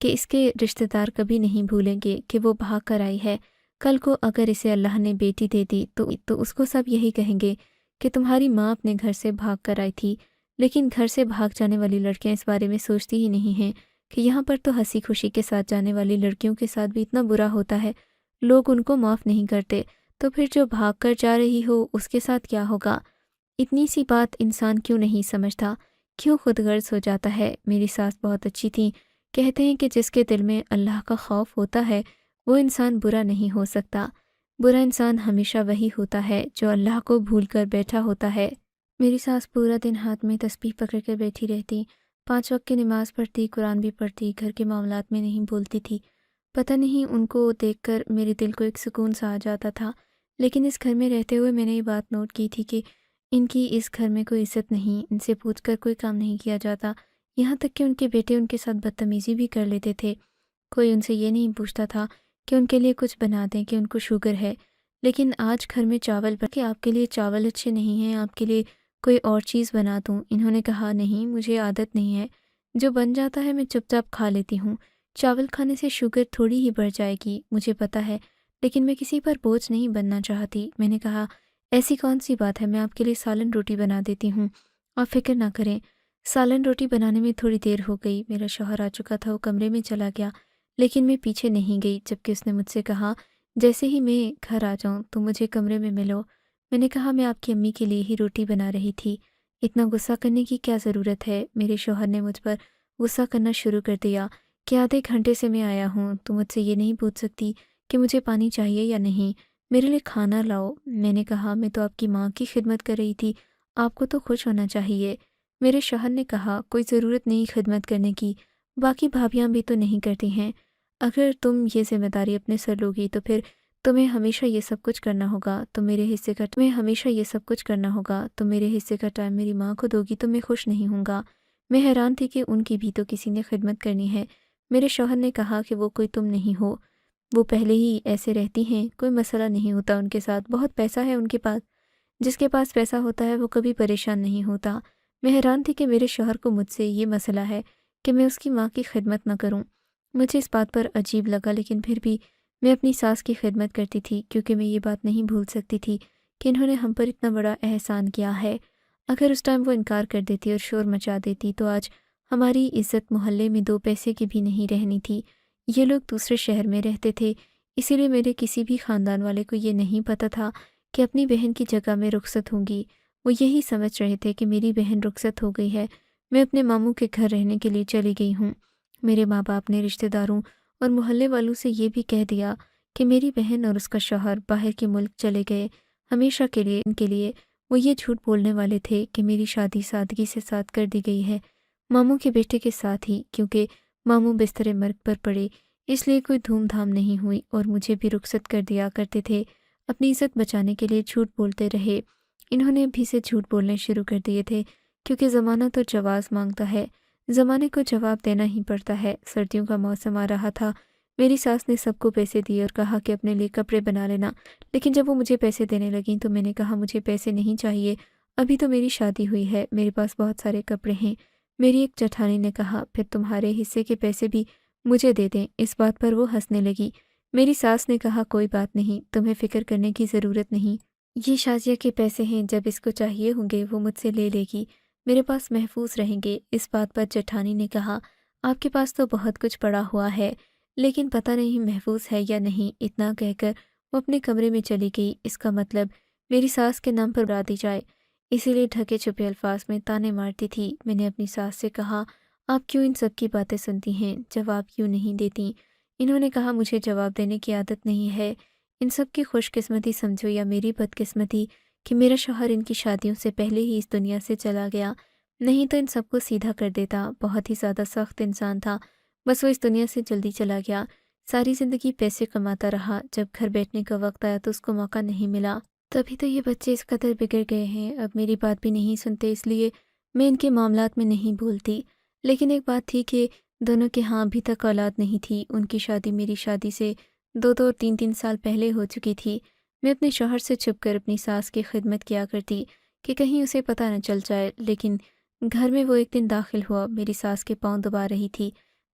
کہ اس کے رشتہ دار کبھی نہیں بھولیں گے کہ وہ بھاگ کر آئی ہے۔ کل کو اگر اسے اللہ نے بیٹی دے دی تو اس کو سب یہی کہیں گے کہ تمہاری ماں اپنے گھر سے بھاگ کر آئی تھی۔ لیکن گھر سے بھاگ جانے والی لڑکیاں اس بارے میں سوچتی ہی نہیں ہیں کہ یہاں پر تو ہنسی خوشی کے ساتھ جانے والی لڑکیوں کے ساتھ بھی اتنا برا ہوتا ہے، لوگ ان کو معاف نہیں کرتے، تو پھر جو بھاگ کر جا رہی ہو اس کے ساتھ کیا ہوگا؟ اتنی سی بات انسان کیوں نہیں سمجھتا، کیوں خود غرض ہو جاتا ہے؟ میری ساس بہت اچھی تھیں، کہتے ہیں کہ جس کے دل میں اللہ کا خوف ہوتا ہے وہ انسان برا نہیں ہو سکتا۔ برا انسان ہمیشہ وہی ہوتا ہے جو اللہ کو بھول کر بیٹھا ہوتا ہے۔ میری ساس پورا دن ہاتھ میں تسبیح پکڑ کر بیٹھی رہتی، 5 وقت کی نماز پڑھتی، قرآن بھی پڑھتی، گھر کے معاملات میں نہیں بولتی تھی۔ پتہ نہیں ان کو دیکھ کر میرے دل کو ایک سکون سا آ جاتا تھا، لیکن اس گھر میں رہتے ہوئے میں نے یہ بات نوٹ کی تھی کہ ان کی اس گھر میں کوئی عزت نہیں، ان سے پوچھ کر کوئی کام نہیں کیا جاتا، یہاں تک کہ ان کے بیٹے ان کے ساتھ بدتمیزی بھی کر لیتے تھے۔ کوئی ان سے یہ نہیں پوچھتا تھا کہ ان کے لیے کچھ بنا دیں کہ ان کو شوگر ہے، لیکن آج گھر میں چاول کہ آپ کے لیے چاول اچھے نہیں ہیں، آپ کے لیے کوئی اور چیز بنا دوں؟ انہوں نے کہا نہیں، مجھے عادت نہیں ہے، جو بن جاتا ہے میں چپ چاپ کھا لیتی ہوں، چاول کھانے سے شوگر تھوڑی ہی بڑھ جائے گی، مجھے پتہ ہے، لیکن میں کسی پر بوجھ نہیں بننا چاہتی۔ میں نے کہا ایسی کون سی بات ہے، میں آپ کے لیے سالن روٹی بنا دیتی ہوں، آپ فکر نہ کریں۔ سالن روٹی بنانے میں تھوڑی دیر ہو گئی، میرا شوہر آ چکا تھا، وہ کمرے میں چلا گیا، لیکن میں پیچھے نہیں گئی، جبکہ اس نے مجھ سے کہا جیسے ہی میں گھر آ جاؤں تو مجھے کمرے میں ملو۔ میں نے کہا میں آپ کی امی کے لیے ہی روٹی بنا رہی تھی، اتنا غصہ کرنے کی کیا ضرورت ہے؟ میرے شوہر نے مجھ پر غصہ کرنا شروع کر دیا کہ آدھے گھنٹے سے میں آیا ہوں، تو مجھ سے یہ نہیں پوچھ سکتی کہ مجھے پانی چاہیے یا نہیں، میرے لیے کھانا لاؤ۔ میں نے کہا میں تو آپ کی ماں کی خدمت کر رہی تھی، آپ کو تو خوش ہونا چاہیے۔ میرے شوہر نے کہا کوئی ضرورت نہیں خدمت کرنے کی، باقی بھابیاں بھی تو نہیں کرتی ہیں، اگر تم یہ ذمہ داری اپنے سر لوگی تو پھر تمہیں ہمیشہ یہ سب کچھ کرنا ہوگا، تو میرے حصے کا ٹائم میری ماں کو دوگی تو میں خوش نہیں ہوں گا۔ میں حیران تھی کہ ان کی بھی تو کسی نے خدمت کرنی ہے۔ میرے شوہر نے کہا کہ وہ کوئی تم نہیں ہو، وہ پہلے ہی ایسے رہتی ہیں، کوئی مسئلہ نہیں ہوتا ان کے ساتھ، بہت پیسہ ہے ان کے پاس، جس کے پاس پیسہ ہوتا ہے وہ کبھی پریشان نہیں ہوتا۔ میں حیران تھی کہ میرے شوہر کو مجھ سے یہ مسئلہ ہے کہ میں اس کی ماں کی خدمت نہ کروں۔ مجھے اس بات پر عجیب لگا، لیکن پھر بھی میں اپنی ساس کی خدمت کرتی تھی، کیونکہ میں یہ بات نہیں بھول سکتی تھی کہ انہوں نے ہم پر اتنا بڑا احسان کیا ہے۔ اگر اس ٹائم وہ انکار کر دیتی اور شور مچا دیتی تو آج ہماری عزت محلے میں 2 پیسے کی بھی نہیں رہنی تھی۔ یہ لوگ دوسرے شہر میں رہتے تھے، اسی لیے میرے کسی بھی خاندان والے کو یہ نہیں پتہ تھا کہ اپنی بہن کی جگہ میں رخصت ہوں گی۔ وہ یہی سمجھ رہے تھے کہ میری بہن رخصت ہو گئی ہے، میں اپنے ماموں کے گھر رہنے کے لیے چلی گئی ہوں۔ میرے ماں باپ نے رشتہ داروں اور محلے والوں سے یہ بھی کہہ دیا کہ میری بہن اور اس کا شوہر باہر کے ملک چلے گئے ہمیشہ کے لیے۔ ان کے لیے وہ یہ جھوٹ بولنے والے تھے کہ میری شادی سادگی سے ساتھ کر دی گئی ہے، ماموں کے بیٹے کے ساتھ ہی، کیونکہ ماموں بستر مرگ پر پڑے، اس لیے کوئی دھوم دھام نہیں ہوئی اور مجھے بھی رخصت کر دیا کرتے تھے۔ اپنی عزت بچانے کے لیے جھوٹ بولتے رہے۔ انہوں نے ابھی سے جھوٹ بولنے شروع کر دیے تھے، کیونکہ زمانہ تو جواز مانگتا ہے، زمانے کو جواب دینا ہی پڑتا ہے۔ سردیوں کا موسم آ رہا تھا، میری ساس نے سب کو پیسے دیے اور کہا کہ اپنے لیے کپڑے بنا لینا، لیکن جب وہ مجھے پیسے دینے لگیں تو میں نے کہا مجھے پیسے نہیں چاہیے، ابھی تو میری شادی ہوئی ہے، میرے پاس بہت سارے کپڑے ہیں۔ میری ایک جٹھانی نے کہا پھر تمہارے حصے کے پیسے بھی مجھے دے دیں۔ اس بات پر وہ ہنسنے لگی۔ میری ساس نے کہا کوئی بات نہیں، تمہیں فکر کرنے کی ضرورت نہیں، یہ شازیہ کے پیسے ہیں، جب اس کو چاہیے ہوں گے وہ مجھ سے لے لے گی، میرے پاس محفوظ رہیں گے۔ اس بات پر جٹھانی نے کہا آپ کے پاس تو بہت کچھ پڑا ہوا ہے، لیکن پتہ نہیں محفوظ ہے یا نہیں۔ اتنا کہہ کر وہ اپنے کمرے میں چلی گئی۔ اس کا مطلب میری ساس کے نام پر اڑا دی جائے، اسی لیے ڈھکے چھپے الفاظ میں طعنے مارتی تھی۔ میں نے اپنی ساس سے کہا آپ کیوں ان سب کی باتیں سنتی ہیں، جواب کیوں نہیں دیتی؟ انہوں نے کہا مجھے جواب دینے کی عادت نہیں ہے، ان سب کی خوش قسمتی سمجھو یا میری بدقسمتی کہ میرا شوہر ان کی شادیوں سے پہلے ہی اس دنیا سے چلا گیا، نہیں تو ان سب کو سیدھا کر دیتا۔ بہت ہی زیادہ سخت انسان تھا، بس وہ اس دنیا سے جلدی چلا گیا۔ ساری زندگی پیسے کماتا رہا، جب گھر بیٹھنے کا وقت آیا تو اس کو موقع نہیں ملا، تبھی تو یہ بچے اس قدر بگڑ گئے ہیں۔ اب میری بات بھی نہیں سنتے، اس لیے میں ان کے معاملات میں نہیں بولتی۔ لیکن ایک بات تھی کہ دونوں کے ہاں ابھی تک اولاد نہیں تھی، ان کی شادی میری شادی سے 2 اور 3 سال پہلے ہو چکی تھی۔ میں اپنے شوہر سے چھپ کر اپنی ساس کی خدمت کیا کرتی کہ کہیں اسے پتہ نہ چل جائے، لیکن گھر میں وہ ایک دن داخل ہوا، میری ساس کے پاؤں دبا رہی تھی۔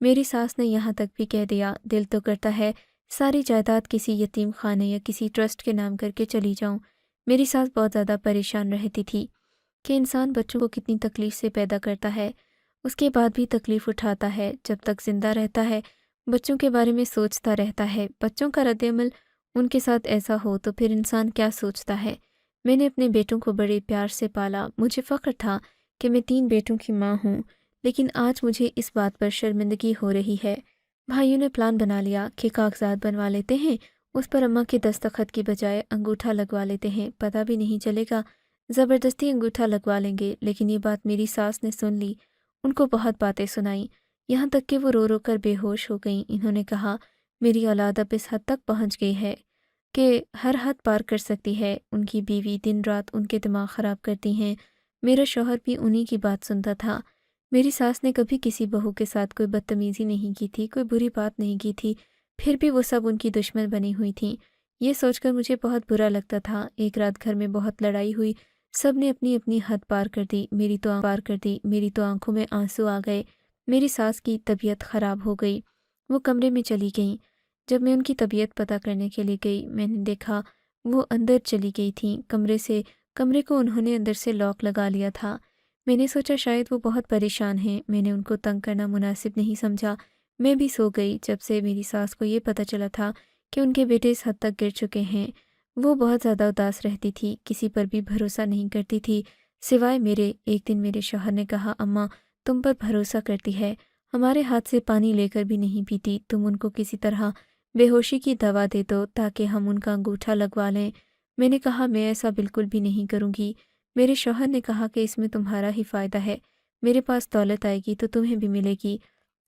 میری ساس نے یہاں تک بھی کہہ دیا دل تو کرتا ہے ساری جائیداد کسی یتیم خانے یا کسی ٹرسٹ کے نام کر کے چلی جاؤں۔ میری ساس بہت زیادہ پریشان رہتی تھی کہ انسان بچوں کو کتنی تکلیف سے پیدا کرتا ہے، اس کے بعد بھی تکلیف اٹھاتا ہے، جب تک زندہ رہتا ہے بچوں کے بارے میں سوچتا رہتا ہے، بچوں کا رد عمل ان کے ساتھ ایسا ہو تو پھر انسان کیا سوچتا ہے۔ میں نے اپنے بیٹوں کو بڑے پیار سے پالا، مجھے فخر تھا کہ میں 3 بیٹوں کی ماں ہوں، لیکن آج مجھے اس بات پر شرمندگی ہو رہی ہے۔ بھائیوں نے پلان بنا لیا کہ کاغذات بنوا لیتے ہیں، اس پر اماں کے دستخط کی بجائے انگوٹھا لگوا لیتے ہیں، پتہ بھی نہیں چلے گا، زبردستی انگوٹھا لگوا لیں گے۔ لیکن یہ بات میری ساس نے سن لی، ان کو بہت باتیں سنائیں، یہاں تک کہ وہ رو رو کر بے ہوش ہو گئیں۔ انہوں نے کہا میری اولاد اب اس حد تک پہنچ گئی ہے کہ ہر حد پار کر سکتی ہے، ان کی بیوی دن رات ان کے دماغ خراب کرتی ہیں۔ میرا شوہر بھی انہی کی بات سنتا تھا۔ میری ساس نے کبھی کسی بہو کے ساتھ کوئی بدتمیزی نہیں کی تھی، کوئی بری بات نہیں کی تھی، پھر بھی وہ سب ان کی دشمن بنی ہوئی تھیں۔ یہ سوچ کر مجھے بہت برا لگتا تھا۔ ایک رات گھر میں بہت لڑائی ہوئی، سب نے اپنی اپنی حد پار کر دی، میری تو آنکھوں میں آنسو آ گئے۔ میری ساس کی طبیعت خراب ہو گئی، وہ کمرے میں چلی گئیں۔ جب میں ان کی طبیعت پتہ کرنے کے لیے گئی، میں نے دیکھا وہ اندر چلی گئی تھیں کمرے کو انہوں نے اندر سے لاک لگا لیا تھا۔ میں نے سوچا شاید وہ بہت پریشان ہیں، میں نے ان کو تنگ کرنا مناسب نہیں سمجھا، میں بھی سو گئی۔ جب سے میری ساس کو یہ پتہ چلا تھا کہ ان کے بیٹے اس حد تک گر چکے ہیں، وہ بہت زیادہ اداس رہتی تھی، کسی پر بھی بھروسہ نہیں کرتی تھی سوائے میرے۔ ایک دن میرے شوہر نے کہا اماں تم پر بھروسہ کرتی ہے، ہمارے ہاتھ سے پانی لے کر بھی نہیں پیتی، تم ان کو کسی طرح بے ہوشی کی دوا دے دو تاکہ ہم ان کا انگوٹھا لگوا لیں۔ میں نے کہا میں ایسا بالکل بھی نہیں کروں گی۔ میرے شوہر نے کہا کہ اس میں تمہارا ہی فائدہ ہے، میرے پاس دولت آئے گی تو تمہیں بھی ملے گی۔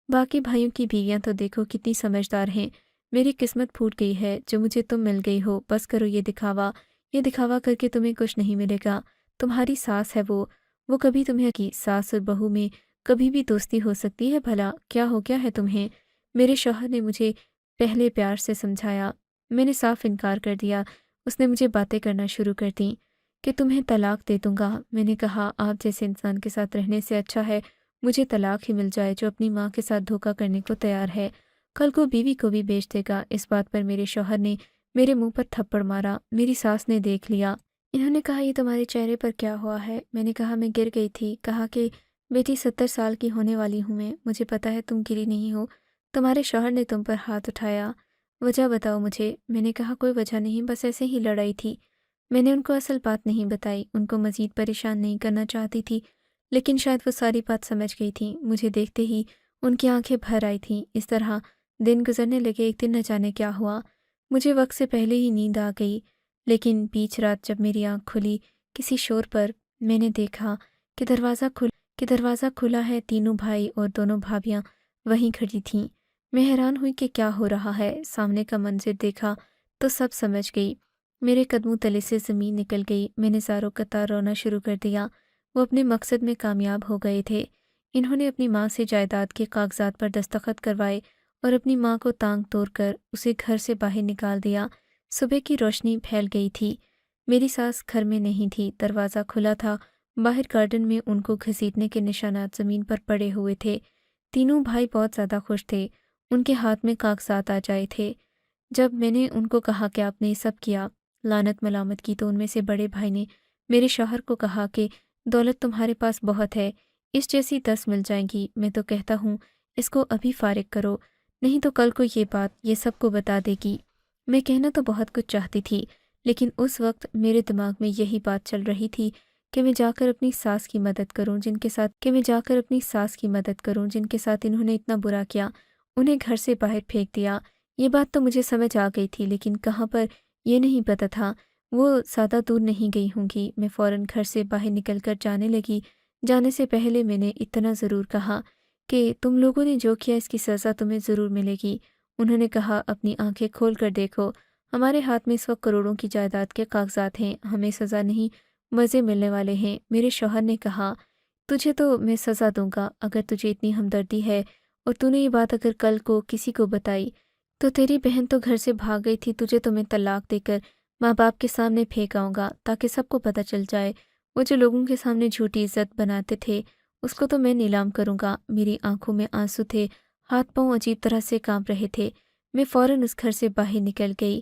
باقی بھائیوں کی بیویاں تو دیکھو کتنی سمجھدار ہیں، میری قسمت پھوٹ گئی ہے جو مجھے تم مل گئی ہو، بس کرو یہ دکھاوا کر کے تمہیں کچھ نہیں ملے گا۔ تمہاری ساس ہے وہ کبھی تمہیں کی ساس اور بہو میں کبھی بھی دوستی ہو سکتی ہے بھلا، کیا ہو گیا ہے تمہیں؟ میرے شوہر نے مجھے پہلے پیار سے سمجھایا، میں نے صاف انکار کر دیا۔ اس نے مجھے باتیں کرنا شروع کر دیں کہ تمہیں طلاق دے دوں گا۔ میں نے کہا آپ جیسے انسان کے ساتھ رہنے سے اچھا ہے مجھے طلاق ہی مل جائے جو اپنی ماں کے ساتھ دھوکہ کرنے کو تیار ہے، کل کو بیوی کو بھی بیچ دے گا۔ اس بات پر میرے شوہر نے میرے منہ پر تھپڑ مارا، میری ساس نے دیکھ لیا۔ انہوں نے کہا یہ تمہارے چہرے پر کیا ہوا ہے؟ میں نے کہا میں گر گئی تھی۔ کہا کہ بیٹی 70 سال کی ہونے والی ہوں میں، مجھے پتا ہے تم گری نہیں ہو، تمہارے شوہر نے تم پر ہاتھ اٹھایا، وجہ بتاؤ مجھے۔ میں نے کہا کوئی وجہ نہیں، بس ایسے ہی لڑائی تھی۔ میں نے ان کو اصل بات نہیں بتائی، ان کو مزید پریشان نہیں کرنا چاہتی تھی، لیکن شاید وہ ساری بات سمجھ گئی تھیں۔ مجھے دیکھتے ہی ان کی آنکھیں بھر آئی تھیں۔ اس طرح دن گزرنے لگے، ایک دن نہ جانے کیا ہوا، مجھے وقت سے پہلے ہی نیند آ گئی، لیکن بیچ رات جب میری آنکھ کھلی کسی شور پر، میں نے دیکھا کہ دروازہ کھلا ہے، تینوں بھائی اور دونوں بھابیاں وہیں کھڑی تھیں۔ میں حیران ہوئی کہ کیا ہو رہا ہے، سامنے کا منظر دیکھا تو سب سمجھ گئی، میرے قدموں تلے سے زمین نکل گئی، میں نے زاروں قطار رونا شروع کر دیا۔ وہ اپنے مقصد میں کامیاب ہو گئے تھے، انہوں نے اپنی ماں سے جائیداد کے کاغذات پر دستخط کروائے اور اپنی ماں کو ٹانگ توڑ کر اسے گھر سے باہر نکال دیا۔ صبح کی روشنی پھیل گئی تھی، میری ساس گھر میں نہیں تھی، دروازہ کھلا تھا، باہر گارڈن میں ان کو گھسیٹنے کے نشانات زمین پر پڑے ہوئے تھے۔ تینوں بھائی بہت زیادہ خوش تھے، ان کے ہاتھ میں کاغذات آ جائے تھے۔ جب میں نے ان کو کہا کہ آپ نے یہ سب کیا، لعنت ملامت کی، تو ان میں سے بڑے بھائی نے میرے شوہر کو کہا کہ دولت تمہارے پاس بہت ہے، اس جیسی 10 مل جائیں گی، میں تو کہتا ہوں اس کو ابھی فارغ کرو، نہیں تو کل کو یہ بات یہ سب کو بتا دے گی۔ میں کہنا تو بہت کچھ چاہتی تھی، لیکن اس وقت میرے دماغ میں یہی بات چل رہی تھی کہ میں جا کر اپنی ساس کی مدد کروں جن کے ساتھ انہوں نے اتنا برا کیا، انہیں گھر سے باہر پھینک دیا۔ یہ بات تو مجھے سمجھ آ گئی تھی، لیکن کہاں پر یہ نہیں پتہ تھا، وہ زیادہ دور نہیں گئی ہوں گی۔ میں فوراً گھر سے باہر نکل کر جانے لگی۔ جانے سے پہلے میں نے اتنا ضرور کہا کہ تم لوگوں نے جو کیا اس کی سزا تمہیں ضرور ملے گی۔ انہوں نے کہا اپنی آنکھیں کھول کر دیکھو، ہمارے ہاتھ میں اس وقت کروڑوں کی جائیداد کے کاغذات ہیں، ہمیں سزا نہیں مزے ملنے والے ہیں۔ میرے شوہر نے کہا تجھے تو میں سزا دوں گا، اگر تجھے اتنی ہمدردی ہے اور تو نے یہ بات اگر کل کو کسی کو بتائی تو تیری بہن تو گھر سے بھاگ گئی تھی، تجھے تو میں طلاق دے کر ماں باپ کے سامنے پھینک آؤں گا تاکہ سب کو پتہ چل جائے، وہ جو لوگوں کے سامنے جھوٹی عزت بناتے تھے اس کو تو میں نیلام کروں گا۔ میری آنکھوں میں آنسو تھے، ہاتھ پاؤں عجیب طرح سے کانپ رہے تھے۔ میں فوراً اس گھر سے باہر نکل گئی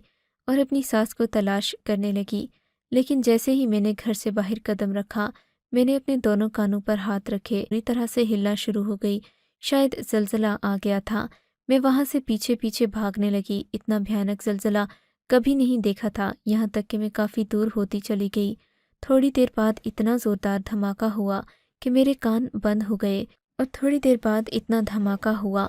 اور اپنی ساس کو تلاش کرنے لگی، لیکن جیسے ہی میں نے گھر سے باہر قدم رکھا، میں نے اپنے دونوں کانوں پر ہاتھ رکھے، پوری طرح سے ہلنا شروع ہو گئی۔ شاید زلزلہ آ گیا تھا۔ میں وہاں سے پیچھے پیچھے بھاگنے لگی۔ اتنا بھیانک زلزلہ کبھی نہیں دیکھا تھا، یہاں تک کہ میں کافی دور ہوتی چلی گئی۔ تھوڑی دیر بعد اتنا زوردار دھماکہ ہوا کہ میرے کان بند ہو گئے، اور تھوڑی دیر بعد اتنا دھماکہ ہوا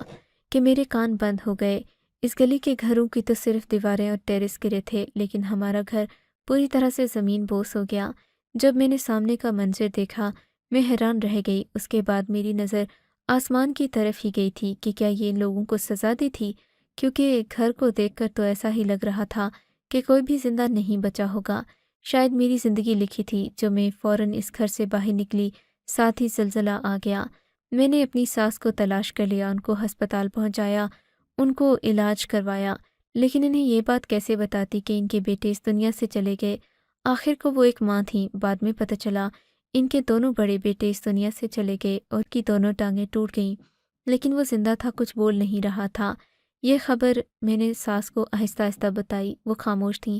کہ میرے کان بند ہو گئے۔ اس گلی کے گھروں کی تو صرف دیواریں اور ٹیرس گرے تھے، لیکن ہمارا گھر پوری طرح سے زمین بوس ہو گیا۔ جب میں نے سامنے کا منظر دیکھا، میں حیران رہ گئی۔ اس کے بعد میری نظر آسمان کی طرف ہی گئی تھی کہ کیا یہ ان لوگوں کو سزا دی تھی، کیونکہ گھر کو دیکھ کر تو ایسا ہی لگ رہا تھا کہ کوئی بھی زندہ نہیں بچا ہوگا۔ شاید میری زندگی لکھی تھی۔ جو میں فوراً اس گھر سے باہر نکلی، ساتھ ہی زلزلہ آ گیا۔ میں نے اپنی ساس کو تلاش کر لیا، ان کو ہسپتال پہنچایا، ان کو علاج کروایا، لیکن انہیں یہ بات کیسے بتاتی کہ ان کے بیٹے اس دنیا سے چلے گئے۔ آخر کو وہ ایک ماں تھیں۔ بعد میں پتہ چلا ان کے دونوں بڑے بیٹے اس دنیا سے چلے گئے اور کی دونوں ٹانگیں ٹوٹ گئیں، لیکن وہ زندہ تھا، کچھ بول نہیں رہا تھا۔ یہ خبر میں نے ساس کو آہستہ آہستہ بتائی۔ وہ خاموش تھیں۔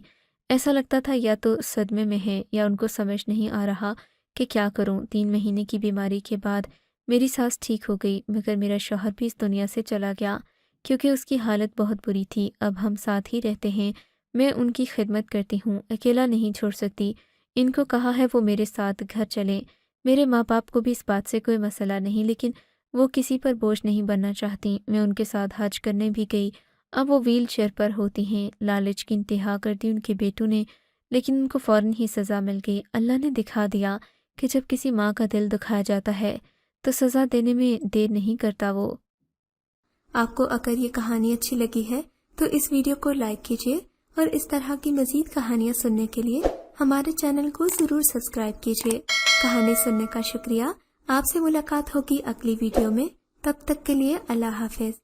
ایسا لگتا تھا یا تو صدمے میں ہیں یا ان کو سمجھ نہیں آ رہا کہ کیا کروں۔ 3 مہینے کی بیماری کے بعد میری ساس ٹھیک ہو گئی، مگر میرا شوہر بھی اس دنیا سے چلا گیا کیونکہ اس کی حالت بہت بری تھی۔ اب ہم ساتھ ہی رہتے ہیں، میں ان کی خدمت کرتی ہوں، اکیلا نہیں چھوڑ سکتی۔ ان کو کہا ہے وہ میرے ساتھ گھر چلیں۔ میرے ماں باپ کو بھی اس بات سے کوئی مسئلہ نہیں، لیکن وہ کسی پر بوجھ نہیں بننا چاہتی۔ میں ان کے ساتھ حج کرنے بھی گئی۔ اب وہ ویل چیئر پر ہوتی ہیں۔ لالچ کی انتہا کر دی ان کے بیٹوں نے، لیکن ان کو فوراً ہی سزا مل گئی۔ اللہ نے دکھا دیا کہ جب کسی ماں کا دل دکھایا جاتا ہے تو سزا دینے میں دیر نہیں کرتا وہ۔ آپ کو اگر یہ کہانی اچھی لگی ہے تو اس ویڈیو کو لائک کیجیے، اور اس طرح کی مزید کہانیاں سننے کے لیے ہمارے چینل کو ضرور سبسکرائب کیجیے۔ کہانی سننے کا شکریہ۔ آپ سے ملاقات ہوگی اگلی ویڈیو میں۔ تب تک کے لیے اللہ حافظ۔